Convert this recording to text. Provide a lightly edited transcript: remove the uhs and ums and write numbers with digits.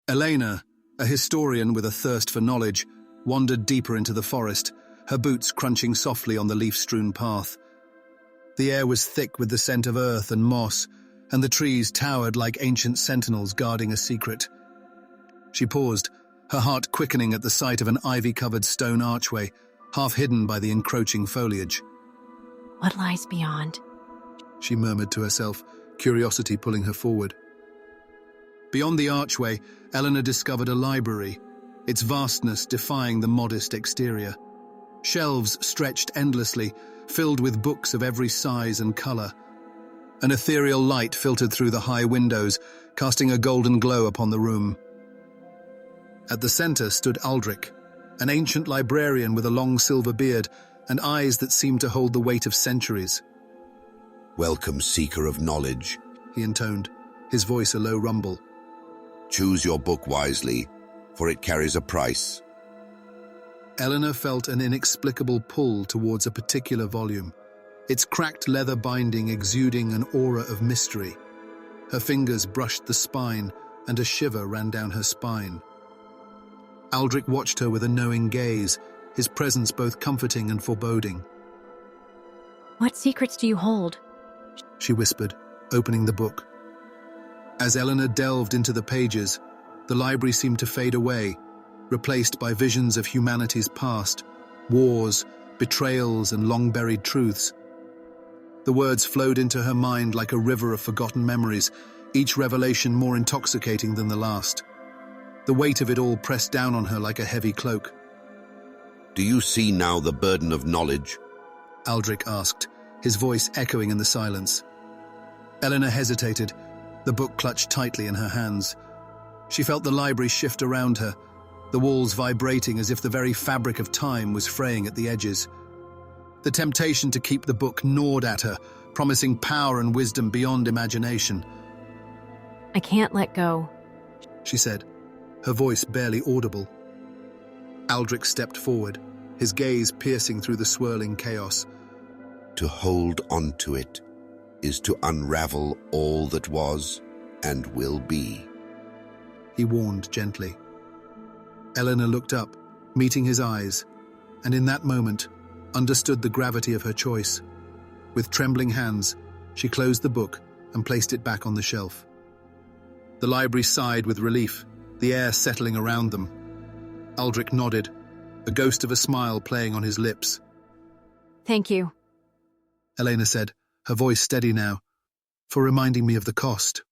Elena, a historian with a thirst for knowledge, wandered deeper into the forest, her boots crunching softly on the leaf-strewn path. The air was thick with the scent of earth and moss, and the trees towered like ancient sentinels guarding a secret. She paused, her heart quickening at the sight of an ivy-covered stone archway, half hidden by the encroaching foliage. What lies beyond? She murmured to herself, curiosity pulling her forward. Beyond the archway, Elena discovered a library, its vastness defying the modest exterior. Shelves stretched endlessly, filled with books of every size and colour. An ethereal light filtered through the high windows, casting a golden glow upon the room. At the centre stood Aldri, an ancient librarian with a long silver beard and eyes that seemed to hold the weight of centuries. "Welcome, seeker of knowledge," he intoned, his voice a low rumble. "Choose your book wisely, for it carries a price." Elena felt an inexplicable pull towards a particular volume, its cracked leather binding exuding an aura of mystery. Her fingers brushed the spine, and a shiver ran down her spine. Aldri watched her with a knowing gaze, his presence both comforting and foreboding. What secrets do you hold? She whispered, opening the book. As Elena delved into the pages, the library seemed to fade away, replaced by visions of humanity's past, wars, betrayals, and long-buried truths. The words flowed into her mind like a river of forgotten memories, each revelation more intoxicating than the last. The weight of it all pressed down on her like a heavy cloak. "Do you see now the burden of knowledge?" Aldri asked, his voice echoing in the silence. Elena hesitated, the book clutched tightly in her hands. She felt the library shift around her, the walls vibrating as if the very fabric of time was fraying at the edges. The temptation to keep the book gnawed at her, promising power and wisdom beyond imagination. I can't let go, she said, her voice barely audible. Aldri stepped forward, his gaze piercing through the swirling chaos. "To hold on to it is to unravel all that was and will be," he warned gently. Elena looked up, meeting his eyes, and in that moment understood the gravity of her choice. With trembling hands, she closed the book and placed it back on the shelf. The library sighed with relief, the air settling around them. Aldri nodded, a ghost of a smile playing on his lips. Thank you, Elena said, her voice steady now, for reminding me of the cost.